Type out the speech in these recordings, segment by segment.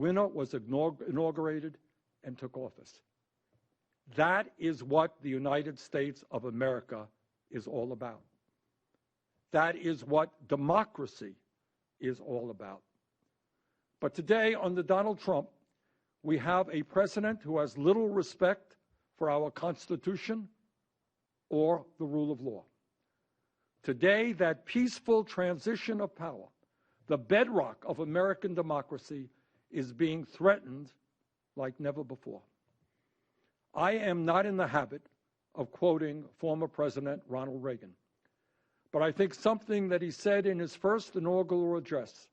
winner was inaugurated and took office. That is what the United States of America is all about. That is what democracy is all about. But today, under Donald Trump, we have a president who has little respect for our Constitution or the rule of law. Today, that peaceful transition of power, the bedrock of American democracy, is being threatened like never before. I am not in the habit of quoting former President Ronald Reagan, but I think something that he said in his first inaugural address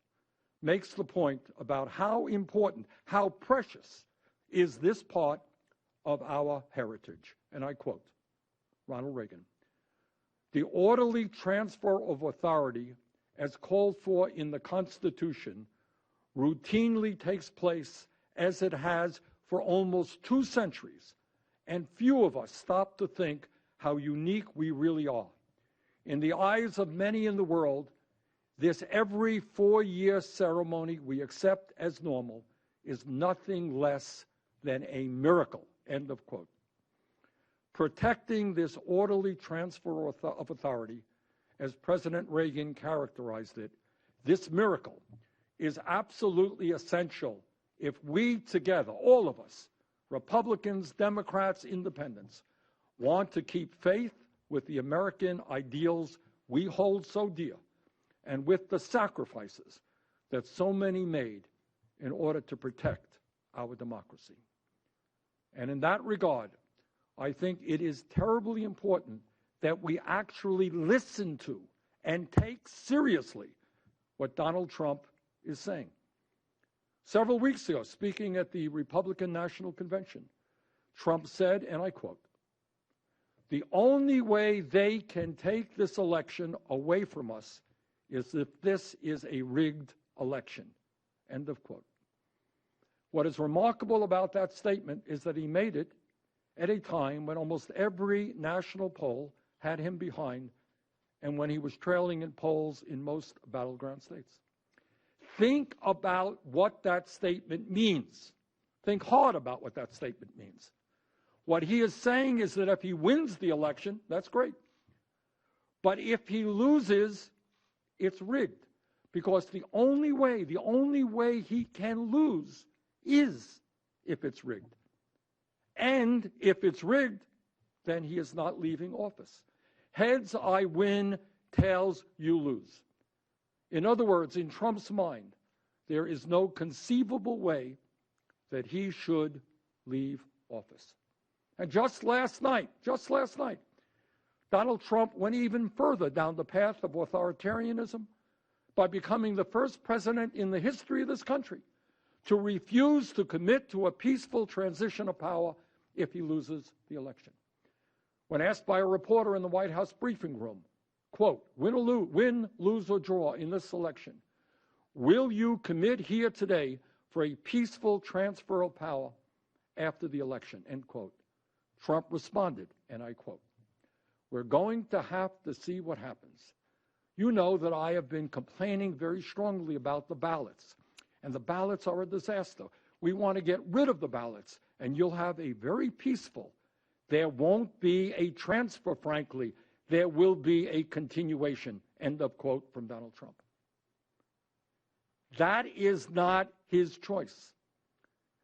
makes the point about how important, how precious is this part of our heritage. And I quote Ronald Reagan, "The orderly transfer of authority, as called for in the Constitution, routinely takes place as it has for almost 2 centuries, and few of us stop to think how unique we really are. In the eyes of many in the world, this every 4-year ceremony we accept as normal is nothing less than a miracle," end of quote. Protecting this orderly transfer of authority, as President Reagan characterized it, this miracle is absolutely essential if we together, all of us, Republicans, Democrats, Independents, want to keep faith with the American ideals we hold so dear and with the sacrifices that so many made in order to protect our democracy. And in that regard, I think it is terribly important that we actually listen to and take seriously what Donald Trump is saying. Several weeks ago, speaking at the Republican National Convention, Trump said, and I quote, "The only way they can take this election away from us is if this is a rigged election," end of quote. What is remarkable about that statement is that he made it at a time when almost every national poll had him behind and when he was trailing in polls in most battleground states. Think about what that statement means. Think hard about what that statement means. What he is saying is that if he wins the election, that's great. But if he loses, it's rigged. Because the only way he can lose is if it's rigged. And if it's rigged, then he is not leaving office. Heads, I win. Tails, you lose. In other words, in Trump's mind, there is no conceivable way that he should leave office. And just last night, Donald Trump went even further down the path of authoritarianism by becoming the first president in the history of this country to refuse to commit to a peaceful transition of power if he loses the election. When asked by a reporter in the White House briefing room, quote, win, lose, or draw in this election, will you commit here today for a peaceful transfer of power after the election, end quote. Trump responded, and I quote, "We're going to have to see what happens. You know that I have been complaining very strongly about the ballots, and the ballots are a disaster. We want to get rid of the ballots, and you'll have a very peaceful. There won't be a transfer, frankly. There will be a continuation," end of quote from Donald Trump. That is not his choice.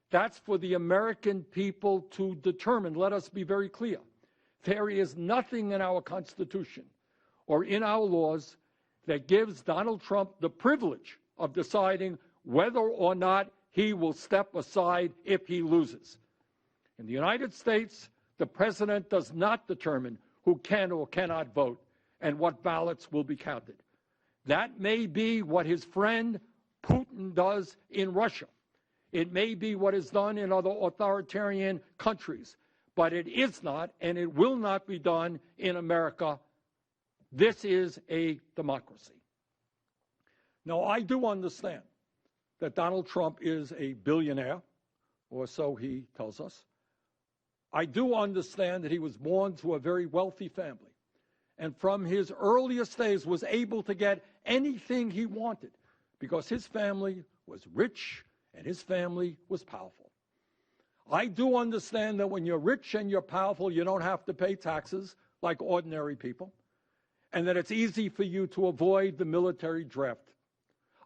That's for the American people to determine. Let us be very clear. There is nothing in our Constitution or in our laws that gives Donald Trump the privilege of deciding whether or not he will step aside if he loses. In the United States, the president does not determine who can or cannot vote and what ballots will be counted. That may be what his friend Putin does in Russia. It may be what is done in other authoritarian countries, but it is not and it will not be done in America. This is a democracy. Now, I do understand that Donald Trump is a billionaire, or so he tells us. I do understand that he was born to a very wealthy family, and from his earliest days was able to get anything he wanted because his family was rich and his family was powerful. I do understand that when you're rich and you're powerful, you don't have to pay taxes like ordinary people, and that it's easy for you to avoid the military draft.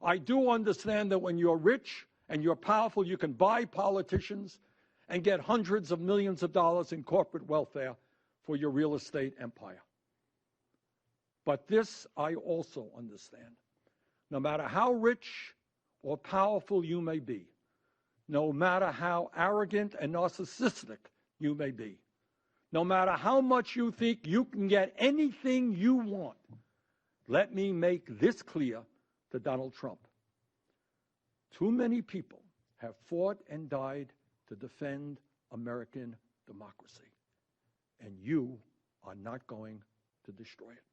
I do understand that when you're rich and you're powerful, you can buy politicians and get hundreds of millions of dollars in corporate welfare for your real estate empire. But this I also understand. No matter how rich or powerful you may be, no matter how arrogant and narcissistic you may be, no matter how much you think you can get anything you want, let me make this clear to Donald Trump. Too many people have fought and died to defend American democracy, and you are not going to destroy it.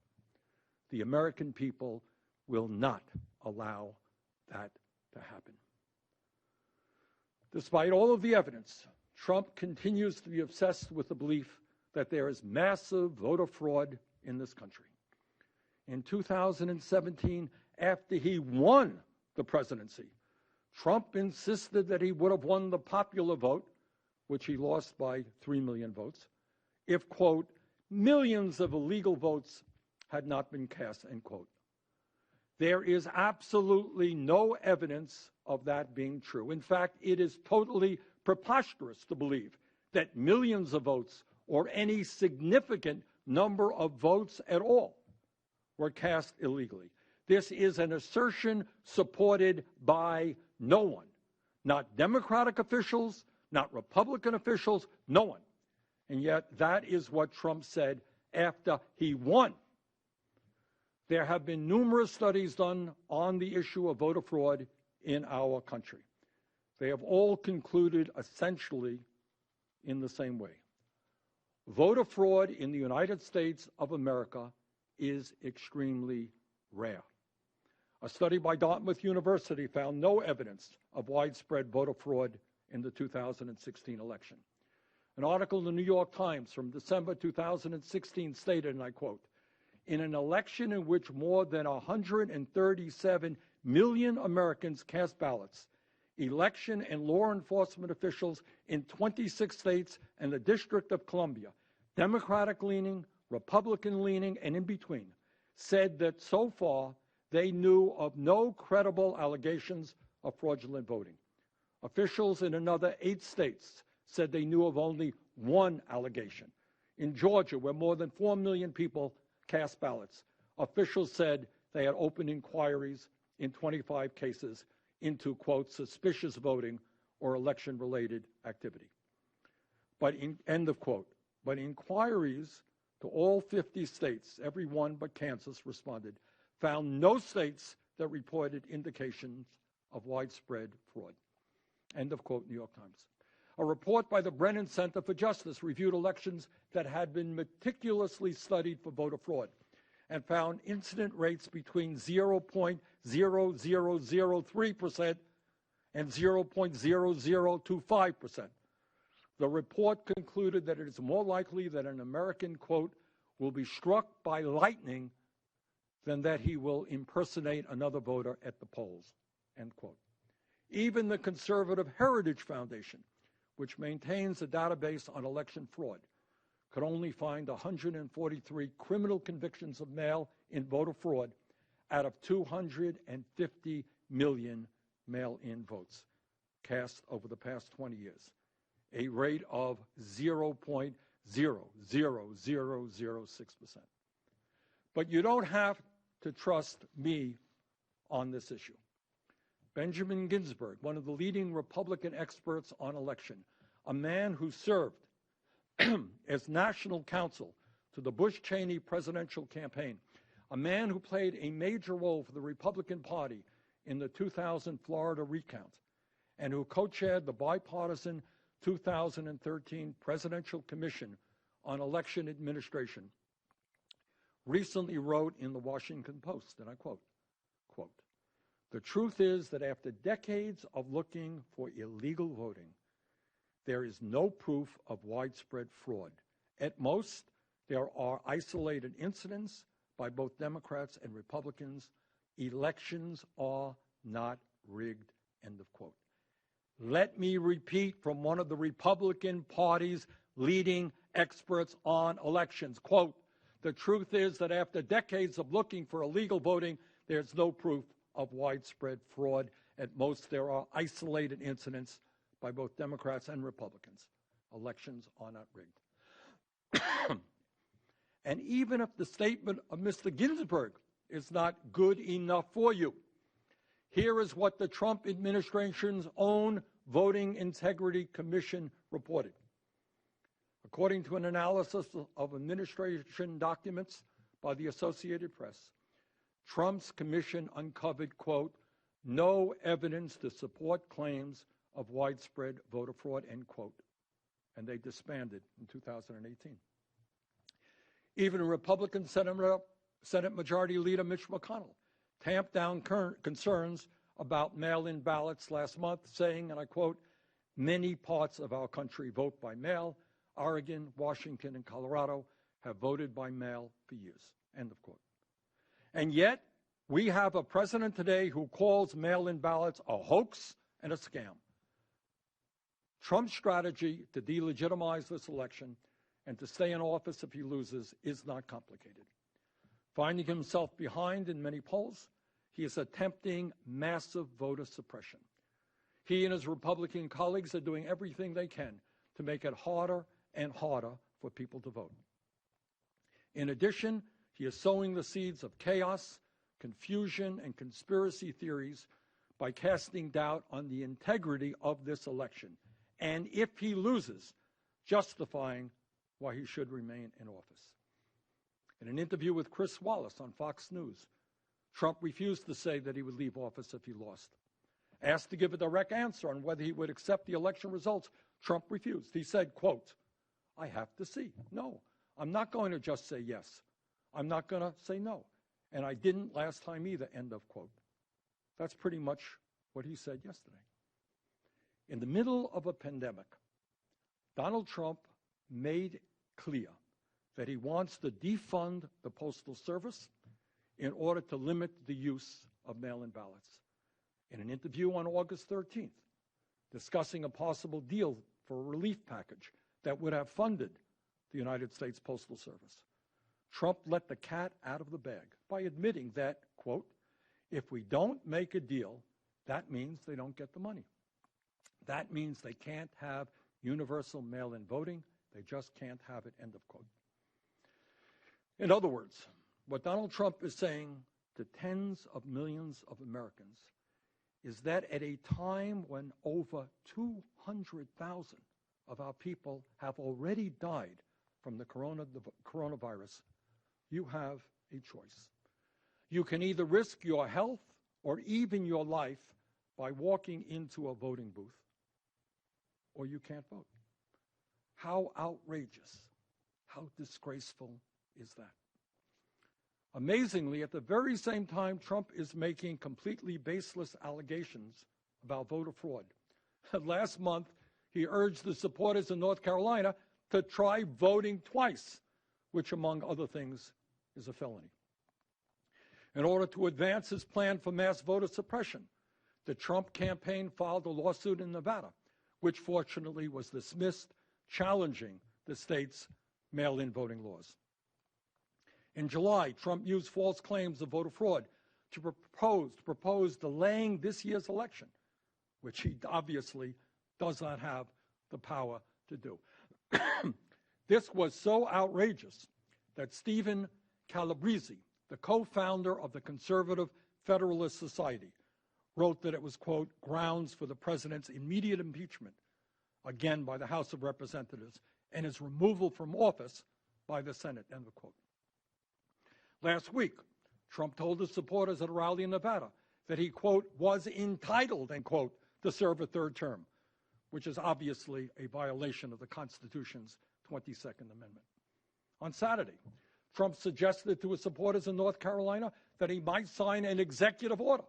The American people will not allow that to happen. Despite all of the evidence, Trump continues to be obsessed with the belief that there is massive voter fraud in this country. In 2017, after he won the presidency, Trump insisted that he would have won the popular vote, which he lost by 3 million votes, if, quote, millions of illegal votes had not been cast, end quote. There is absolutely no evidence of that being true. In fact, it is totally preposterous to believe that millions of votes or any significant number of votes at all were cast illegally. This is an assertion supported by no one, not Democratic officials, not Republican officials, no one. And yet that is what Trump said after he won. There have been numerous studies done on the issue of voter fraud in our country. They have all concluded essentially in the same way. Voter fraud in the United States of America is extremely rare. A study by Dartmouth University found no evidence of widespread voter fraud in the 2016 election. An article in the New York Times from December 2016 stated, and I quote, "In an election in which more than 137 million Americans cast ballots, election and law enforcement officials in 26 states and the District of Columbia, Democratic-leaning, Republican-leaning, and in between, said that so far they knew of no credible allegations of fraudulent voting. Officials in another 8 states said they knew of only one allegation. In Georgia, where more than 4 million people cast ballots, officials said they had opened inquiries in 25 cases into, quote, suspicious voting or election-related activity." But end of quote. But inquiries to all 50 states, every one but Kansas responded, found no states that reported indications of widespread fraud. End of quote, New York Times. A report by the Brennan Center for Justice reviewed elections that had been meticulously studied for voter fraud and found incident rates between 0.0003% and 0.0025%. The report concluded that it is more likely that an American, quote, will be struck by lightning than that he will impersonate another voter at the polls, end quote. Even the conservative Heritage Foundation, which maintains a database on election fraud, could only find 143 criminal convictions of mail-in voter fraud out of 250 million mail-in votes cast over the past 20 years, a rate of 0.00006%. But you don't have to trust me on this issue. Benjamin Ginsburg, one of the leading Republican experts on election, a man who served as national counsel to the Bush-Cheney presidential campaign, a man who played a major role for the Republican Party in the 2000 Florida recount, and who co-chaired the bipartisan 2013 Presidential Commission on Election Administration, recently wrote in the Washington Post, and I quote, "The truth is that after decades of looking for illegal voting, there is no proof of widespread fraud. At most, there are isolated incidents by both Democrats and Republicans. Elections are not rigged," end of quote. Let me repeat from one of the Republican Party's leading experts on elections, quote, "The truth is that after decades of looking for illegal voting, there's no proof of widespread fraud. At most, there are isolated incidents by both Democrats and Republicans. Elections are not rigged." And even if the statement of Mr. Ginsburg is not good enough for you, here is what the Trump administration's own Voting Integrity Commission reported. According to an analysis of administration documents by the Associated Press, Trump's commission uncovered, quote, "no evidence to support claims of widespread voter fraud," end quote. And they disbanded in 2018. Even Republican Senate Majority Leader Mitch McConnell tamped down concerns about mail-in ballots last month, saying, and I quote, "many parts of our country vote by mail. Oregon, Washington, and Colorado have voted by mail for years," end of quote. And yet, we have a president today who calls mail-in ballots a hoax and a scam. Trump's strategy to delegitimize this election and to stay in office if he loses is not complicated. Finding himself behind in many polls, he is attempting massive voter suppression. He and his Republican colleagues are doing everything they can to make it harder and harder for people to vote. In addition, he is sowing the seeds of chaos, confusion, and conspiracy theories by casting doubt on the integrity of this election, and if he loses, justifying why he should remain in office. In an interview with Chris Wallace on Fox News, Trump refused to say that he would leave office if he lost. Asked to give a direct answer on whether he would accept the election results, Trump refused. He said, quote, "I have to see. No, I'm not going to just say yes. I'm not going to say no. And I didn't last time either," end of quote. That's pretty much what he said yesterday. In the middle of a pandemic, Donald Trump made clear that he wants to defund the Postal Service in order to limit the use of mail-in ballots. In an interview on August 13th, discussing a possible deal for a relief package that would have funded the United States Postal Service, Trump let the cat out of the bag by admitting that, quote, "if we don't make a deal, that means they don't get the money. That means they can't have universal mail-in voting. They just can't have it," end of quote. In other words, what Donald Trump is saying to tens of millions of Americans is that at a time when over 200,000 of our people have already died from the coronavirus, you have a choice. You can either risk your health or even your life by walking into a voting booth, or you can't vote. How outrageous, how disgraceful is that? Amazingly, at the very same time Trump is making completely baseless allegations about voter fraud, last month he urged the supporters in North Carolina to try voting twice, which, among other things, is a felony. In order to advance his plan for mass voter suppression, the Trump campaign filed a lawsuit in Nevada, which fortunately was dismissed, challenging the state's mail-in voting laws. In July, Trump used false claims of voter fraud to propose delaying this year's election, which he obviously does not have the power to do. This was so outrageous that Stephen Calabrese, the co-founder of the Conservative Federalist Society, wrote that it was, quote, "grounds for the president's immediate impeachment," again by the House of Representatives, and his removal from office by the Senate, end of quote. Last week, Trump told his supporters at a rally in Nevada that he, quote, "was entitled," end quote, to serve a third term, which is obviously a violation of the Constitution's 22nd Amendment. On Saturday, Trump suggested to his supporters in North Carolina that he might sign an executive order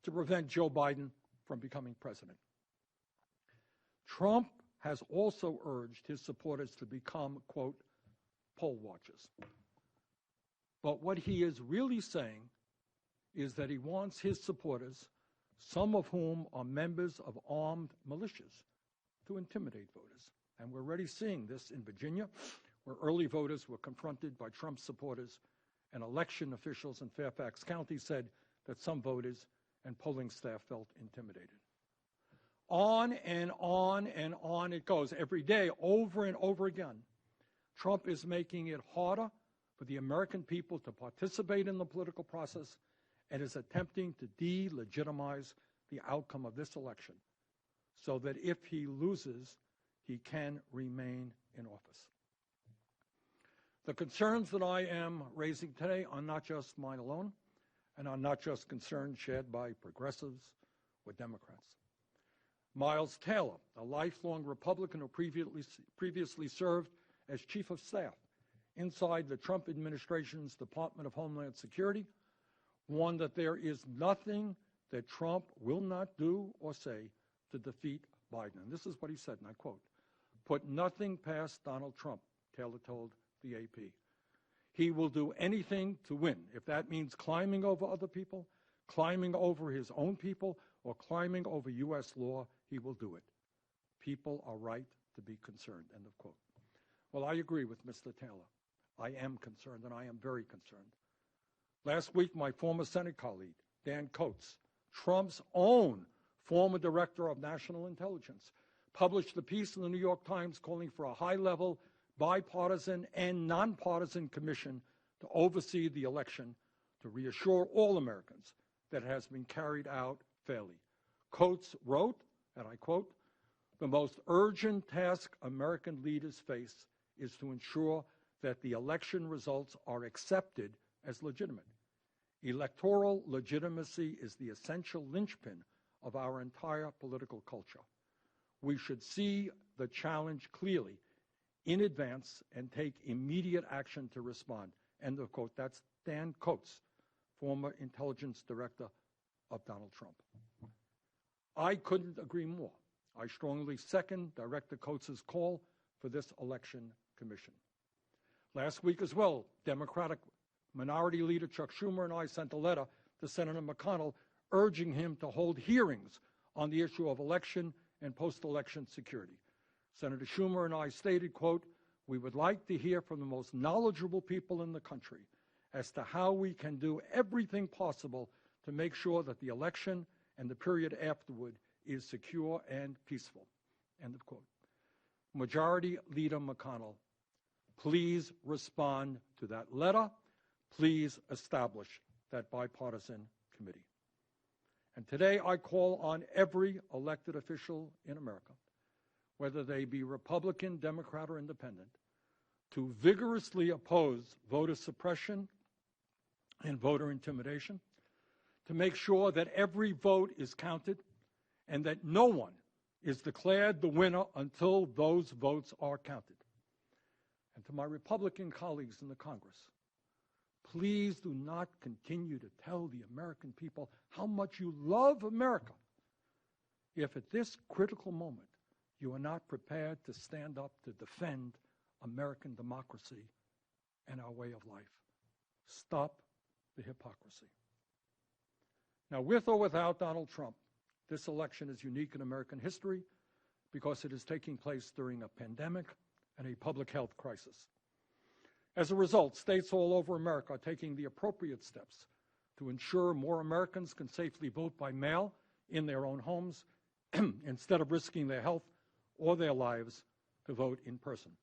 to prevent Joe Biden from becoming president. Trump has also urged his supporters to become, quote, "poll watchers." But what he is really saying is that he wants his supporters, some of whom are members of armed militias, to intimidate voters. And we're already seeing this in Virginia, where early voters were confronted by Trump supporters, and election officials in Fairfax County said that some voters and polling staff felt intimidated. On and on and on it goes. Every day, over and over again, Trump is making it harder for the American people to participate in the political process and is attempting to delegitimize the outcome of this election so that if he loses, he can remain in office. The concerns that I am raising today are not just mine alone and are not just concerns shared by progressives or Democrats. Miles Taylor, a lifelong Republican who previously served as chief of staff inside the Trump administration's Department of Homeland Security, warned that there is nothing that Trump will not do or say to defeat Biden. And this is what he said, and I quote, "Put nothing past Donald Trump," Taylor told the AP. "He will do anything to win. If that means climbing over other people, climbing over his own people, or climbing over U.S. law, he will do it. People are right to be concerned," end of quote. Well, I agree with Mr. Taylor. I am concerned, and I am very concerned. Last week, my former Senate colleague, Dan Coates, Trump's own former director of national intelligence, published a piece in the New York Times calling for a high-level, bipartisan and nonpartisan commission to oversee the election to reassure all Americans that it has been carried out fairly. Coates wrote, and I quote, "The most urgent task American leaders face is to ensure that the election results are accepted as legitimate. Electoral legitimacy is the essential linchpin of our entire political culture. We should see the challenge clearly in advance and take immediate action to respond," end of quote. That's Dan Coates, former intelligence director of Donald Trump. I couldn't agree more. I strongly second Director Coates' call for this election commission. Last week as well, Democratic Minority Leader Chuck Schumer and I sent a letter to Senator McConnell urging him to hold hearings on the issue of election and post-election security. Senator Schumer and I stated, quote, "We would like to hear from the most knowledgeable people in the country as to how we can do everything possible to make sure that the election and the period afterward is secure and peaceful," end of quote. Majority Leader McConnell, please respond to that letter. Please establish that bipartisan committee. And today I call on every elected official in America, whether they be Republican, Democrat, or Independent, to vigorously oppose voter suppression and voter intimidation, to make sure that every vote is counted and that no one is declared the winner until those votes are counted. And to my Republican colleagues in the Congress, please do not continue to tell the American people how much you love America if at this critical moment you are not prepared to stand up to defend American democracy and our way of life. Stop the hypocrisy. Now, with or without Donald Trump, this election is unique in American history because it is taking place during a pandemic and a public health crisis. As a result, states all over America are taking the appropriate steps to ensure more Americans can safely vote by mail in their own homes instead of risking their health or their lives to vote in person.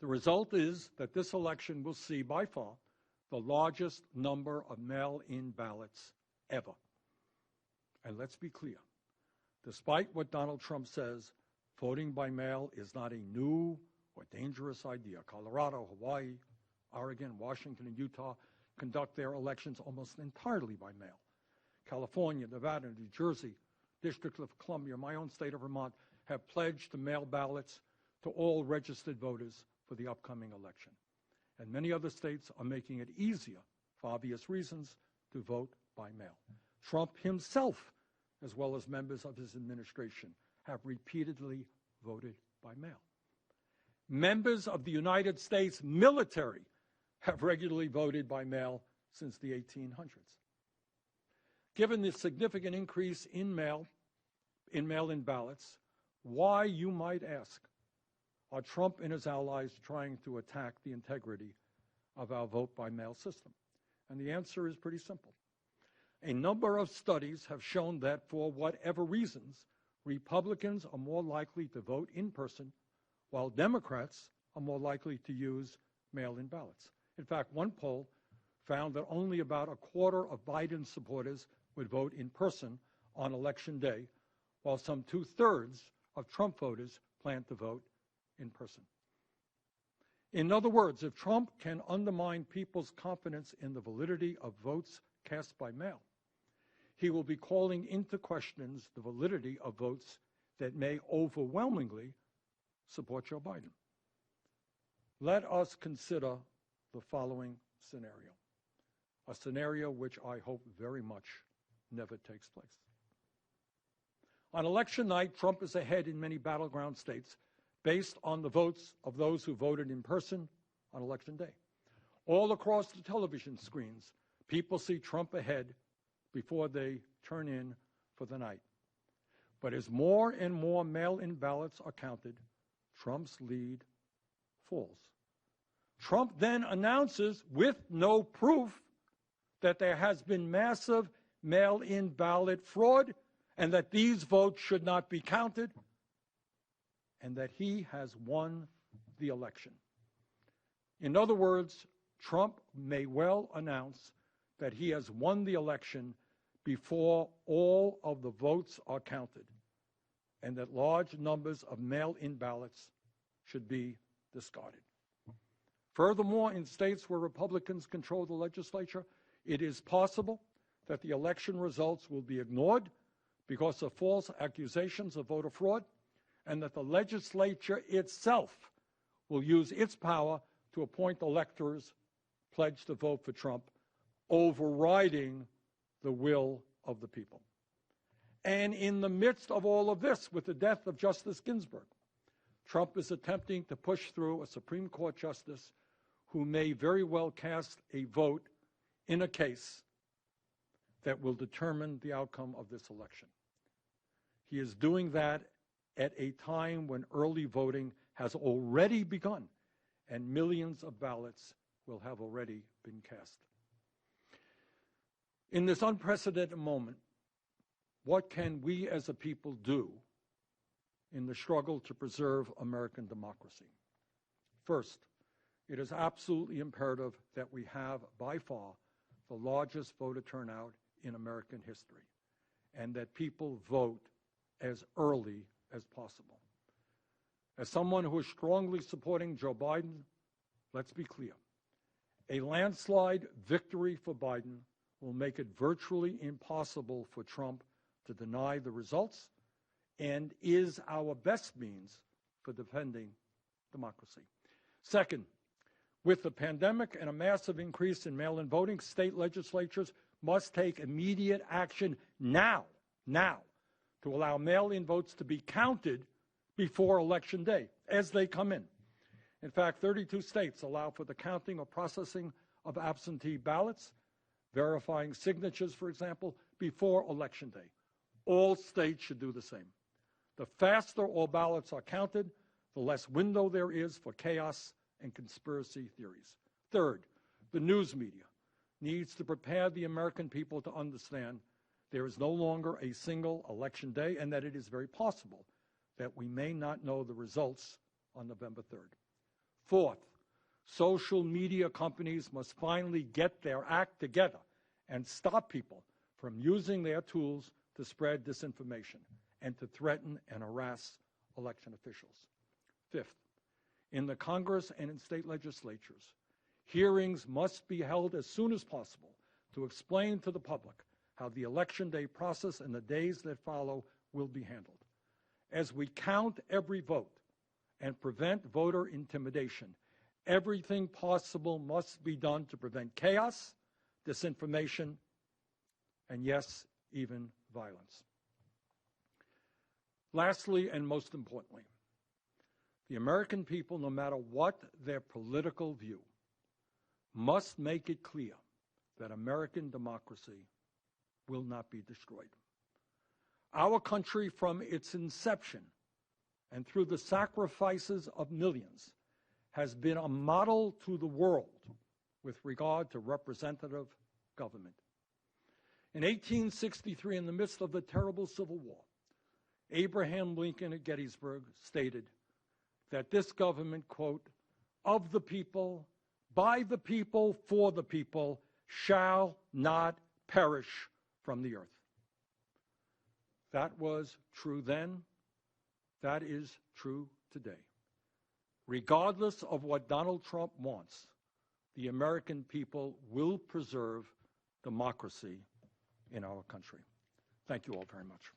The result is that this election will see, by far, the largest number of mail-in ballots ever. And let's be clear, despite what Donald Trump says, voting by mail is not a new or dangerous idea. Colorado, Hawaii, Oregon, Washington, and Utah conduct their elections almost entirely by mail. California, Nevada, New Jersey, District of Columbia, my own state of Vermont, have pledged to mail ballots to all registered voters for the upcoming election. And many other states are making it easier, for obvious reasons, to vote by mail. Trump himself, as well as members of his administration, have repeatedly voted by mail. Members of the United States military have regularly voted by mail since the 1800s. Given the significant increase in mail-in ballots, why, you might ask, are Trump and his allies trying to attack the integrity of our vote-by-mail system? And the answer is pretty simple. A number of studies have shown that for whatever reasons, Republicans are more likely to vote in person, while Democrats are more likely to use mail-in ballots. In fact, one poll found that only about a quarter of Biden supporters would vote in person on Election Day, while some 2/3 of Trump voters plan to vote in person. In other words, if Trump can undermine people's confidence in the validity of votes cast by mail, he will be calling into question the validity of votes that may overwhelmingly support Joe Biden. Let us consider the following scenario, a scenario which I hope very much never takes place. On election night, Trump is ahead in many battleground states based on the votes of those who voted in person on Election Day. All across the television screens, people see Trump ahead before they turn in for the night. But as more and more mail-in ballots are counted, Trump's lead falls. Trump then announces, with no proof, that there has been massive mail-in ballot fraud and that these votes should not be counted, and that he has won the election. In other words, Trump may well announce that he has won the election before all of the votes are counted, and that large numbers of mail-in ballots should be discarded. Furthermore, in states where Republicans control the legislature, it is possible that the election results will be ignored because of false accusations of voter fraud, and that the legislature itself will use its power to appoint electors pledged to vote for Trump, overriding the will of the people. And in the midst of all of this, with the death of Justice Ginsburg, Trump is attempting to push through a Supreme Court justice who may very well cast a vote in a case that will determine the outcome of this election. He is doing that at a time when early voting has already begun and millions of ballots will have already been cast. In this unprecedented moment, what can we as a people do in the struggle to preserve American democracy? First, it is absolutely imperative that we have, by far, the largest voter turnout in American history, and that people vote as early as possible. As someone who is strongly supporting Joe Biden, let's be clear. A landslide victory for Biden will make it virtually impossible for Trump to deny the results and is our best means for defending democracy. Second, with the pandemic and a massive increase in mail-in voting, state legislatures must take immediate action now, to allow mail-in votes to be counted before Election Day as they come in. In fact, 32 states allow for the counting or processing of absentee ballots, verifying signatures, for example, before Election Day. All states should do the same. The faster all ballots are counted, the less window there is for chaos and conspiracy theories. Third, the news media needs to prepare the American people to understand there is no longer a single Election Day and that it is very possible that we may not know the results on November 3rd. Fourth, social media companies must finally get their act together and stop people from using their tools to spread disinformation and to threaten and harass election officials. Fifth, in the Congress and in state legislatures, hearings must be held as soon as possible to explain to the public how the Election Day process and the days that follow will be handled. As we count every vote and prevent voter intimidation, everything possible must be done to prevent chaos, disinformation, and yes, even violence. Lastly, and most importantly, the American people, no matter what their political view, must make it clear that American democracy will not be destroyed. Our country, from its inception and through the sacrifices of millions, has been a model to the world with regard to representative government. In 1863, in the midst of the terrible Civil War, Abraham Lincoln at Gettysburg stated that this government, quote, of the people, by the people, for the people, shall not perish from the earth. That was true then. That is true today. Regardless of what Donald Trump wants, the American people will preserve democracy in our country. Thank you all very much.